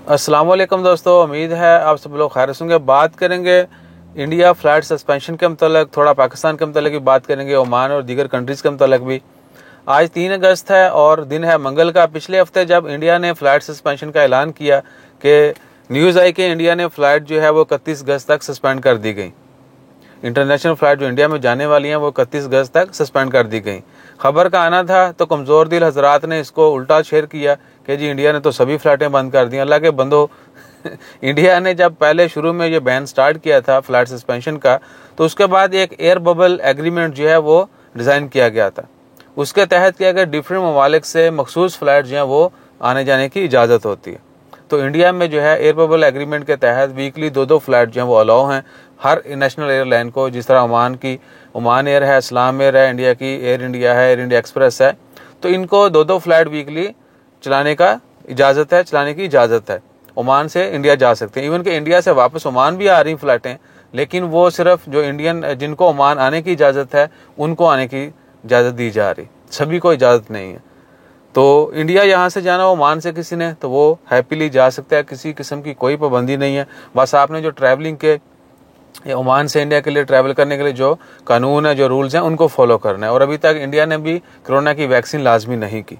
अस्सलाम वालेकुम दोस्तों, उम्मीद है आप सब लोग खैर होंगे। बात करेंगे इंडिया फ़्लाइट सस्पेंशन के मतलब, थोड़ा पाकिस्तान के मतलब भी बात करेंगे, ओमान और दीगर कंट्रीज़ के मतलब भी। आज 3 अगस्त है और दिन है मंगल का। पिछले हफ्ते जब इंडिया ने फ़्लाइट सस्पेंशन का ऐलान किया कि न्यूज़ आई कि इंडिया ने फ़्लाइट जो है वो 31 अगस्त तक सस्पेंड कर दी गई। इंटरनेशनल फ़्लाइट जो इंडिया में जाने वाली हैं वो 31 अगस्त तक सस्पेंड कर दी गई। खबर का आना था तो कमज़ोर दिल हजरात ने इसको उल्टा शेयर किया कि जी इंडिया ने तो सभी फ़्लाइटें बंद कर दी। अल्लाह के बंदो, इंडिया ने जब पहले शुरू में ये बैन स्टार्ट किया था फ़्लाइट सस्पेंशन का, तो उसके बाद एक एयर बबल एग्रीमेंट जो है वो डिज़ाइन किया गया था। उसके तहत क्या गया, डिफरेंट ममालिक से मखसूस फ़्लाइट जो है वो आने जाने की इजाज़त होती है। तो इंडिया में जो है एयर बबल एग्रीमेंट के तहत वीकली 2-2 फ़्लाइट जो है वो अलाउ हैं हर नेशनल एयरलाइन को। जिस तरह ओमान एयर है, इस्लाम एयर है, इंडिया की एयर इंडिया है, एयर इंडिया एक्सप्रेस है, तो इनको 2-2 फ़्लाइट वीकली चलाने की इजाज़त है। ओमान से इंडिया जा सकते हैं। इवन कि इंडिया से वापस ओमान भी आ रही फ़्लाइटें, लेकिन वो सिर्फ जो इंडियन जिनको ओमान आने की इजाज़त है उनको आने की इजाज़त दी जा रही, सभी को इजाज़त नहीं है। तो इंडिया यहाँ से जाना ओमान से किसी ने, तो वो हैप्पीली जा सकता है, किसी किस्म की कोई पाबंदी नहीं है। बस आपने जो ट्रैवलिंग के ओमान से इंडिया के लिए ट्रैवल करने के लिए जो कानून है, जो रूल्स हैं, उनको फॉलो करना है। और अभी तक इंडिया ने भी कोरोना की वैक्सीन लाजमी नहीं की।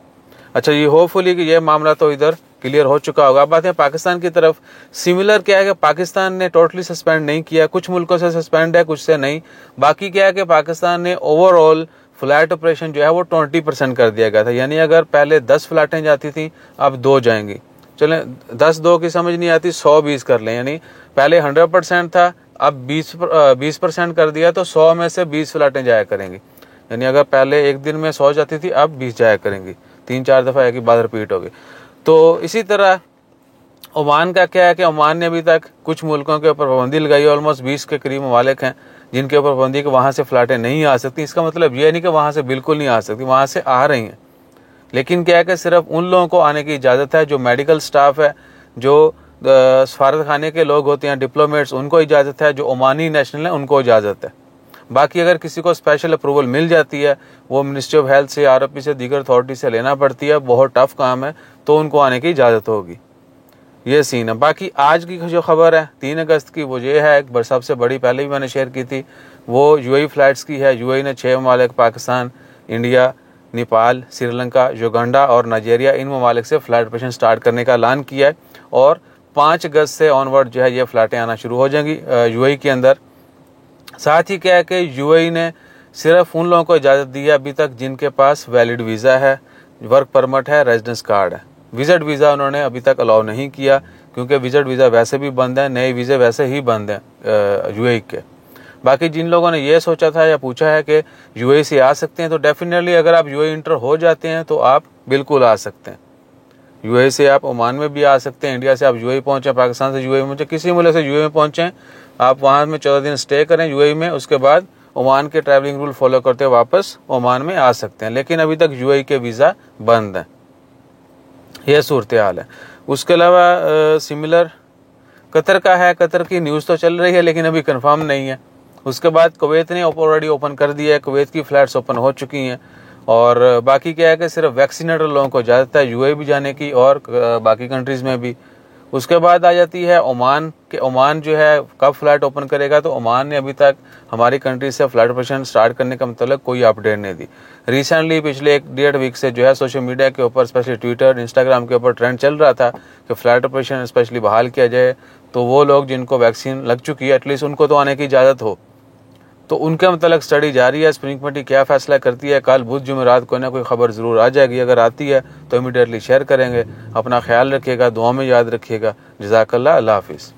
अच्छा, ये होपफुली कि ये मामला तो इधर क्लियर हो चुका होगा। अब बात है पाकिस्तान की तरफ। सिमिलर क्या है कि पाकिस्तान ने टोटली सस्पेंड नहीं किया, कुछ मुल्कों से सस्पेंड है, कुछ से नहीं। बाकी क्या है कि पाकिस्तान ने ओवरऑल फ्लाइट ऑपरेशन जो है वो 20% कर दिया गया था। यानी अगर पहले 10 फ्लाइटें जाती थी, अब 2 जाएंगी। चलें 10-2 की समझ नहीं आती, 100-20 कर लें। यानी पहले 100% था, अब 20% कर दिया, तो 100 में से 20 फ्लाइटें जाया करेंगी। यानी अगर पहले एक दिन में 100 जाती थी, अब 20 जाया करेंगी। 3-4 दफ़ा एक ही बात रिपीट होगी। तो इसी तरह ओमान का क्या है कि ओमान ने अभी तक कुछ मुल्कों के ऊपर पाबंदी लगाई। ऑलमोस्ट 20 के करीब ममालिक हैं जिनके ऊपर पाबंदी कि वहाँ से फ़्लाइटें नहीं आ सकती। इसका मतलब ये नहीं कि वहाँ से बिल्कुल नहीं आ सकती, वहाँ से आ रही हैं, लेकिन क्या है कि सिर्फ उन लोगों को आने की इजाज़त है जो मेडिकल स्टाफ है, जो सफारत खाने के लोग होते हैं, डिप्लोमेट्स, उनको इजाज़त है। जो ओमानी नेशनल है उनको इजाज़त है। बाकी अगर किसी को स्पेशल अप्रूवल मिल जाती है, वो मिनिस्ट्री ऑफ हेल्थ से, आरओपी से, दीगर अथॉरिटी से लेना पड़ती है, बहुत टफ काम है, तो उनको आने की इजाज़त होगी। ये सीन है। बाकी आज की जो खबर है 3 अगस्त की, वो ये है, एक सबसे बड़ी, पहले भी मैंने शेयर की थी, वो यूएई फ़्लाइट्स की है। यूएई ने 6 ममालिक, पाकिस्तान, इंडिया, नेपाल, श्रीलंका, युगांडा और नाइजीरिया, इन ममालिक से फ़्लाइट ऑपरेशन स्टार्ट करने का ऐलान किया है। और 5 अगस्त से ऑनवर्ड जो है ये फ़्लाइटें आना शुरू हो जाएंगी यूएई के अंदर। साथ ही क्या है कि यूएई ने सिर्फ उन लोगों को इजाज़त दी है अभी तक जिनके पास वैलिड वीज़ा है, वर्क परमिट है, रेजिडेंस कार्ड है। विजिट वीज़ा उन्होंने अभी तक अलाउ नहीं किया, क्योंकि विजिट वीज़ा वैसे भी बंद है, नए वीज़े वैसे ही बंद हैं यूएई के। बाकी जिन लोगों ने ये सोचा था या पूछा है कि यूएई से आ सकते हैं, तो डेफिनेटली अगर आप यूएई इंटर हो जाते हैं तो आप बिल्कुल आ सकते हैं। यूएई से आप ओमान में भी आ सकते हैं, इंडिया से आप यूएई पहुँचें, पाकिस्तान से यूएई पहुँचें, किसी मुल्क से यूएई में पहुँचें, आप वहाँ में 14 दिन स्टे करें यूएई में, उसके बाद ओमान के ट्रैवलिंग रूल फॉलो करते हुए वापस ओमान में आ सकते हैं। लेकिन अभी तक यूएई के वीज़ा बंद हैं। यह सूरत हाल है। उसके अलावा सिमिलर कतर का है। कतर की न्यूज़ तो चल रही है लेकिन अभी कंफर्म नहीं है। उसके बाद कुवैत ने ऑलरेडी ओपन कर दिया है, कुवैत की फ़्लाइट्स ओपन हो चुकी हैं। और बाकी क्या है कि सिर्फ वैक्सीनेटेड लोगों को इजाज़त है यूएई भी जाने की, और बाकी कंट्रीज़ में भी। उसके बाद आ जाती है ओमान के। ओमान जो है कब फ़्लाइट ओपन करेगा, तो ओमान ने अभी तक हमारी कंट्री से फ़्लाइट ऑपरेशन स्टार्ट करने का मतलब कोई अपडेट नहीं दी। रिसेंटली पिछले 1-1.5 वीक से जो है सोशल मीडिया के ऊपर, स्पेशली ट्विटर, इंस्टाग्राम के ऊपर ट्रेंड चल रहा था कि फ़्लाइट ऑपरेशन स्पेशली बहाल किया जाए, तो वो लोग जिनको वैक्सीन लग चुकी है एटलीस्ट उनको तो आने की इजाज़त हो। तो उनके मतलब स्टडी जारी है। सुप्रीम कमेटी क्या फ़ैसला करती है, कल बुध जुमेरात कोई ना कोई ख़बर ज़रूर आ जाएगी। अगर आती है तो इमीडिएटली शेयर करेंगे। अपना ख्याल रखिएगा, दुआ में याद रखिएगा। जज़ाकल्लाह, अल्लाह हाफ़िज़।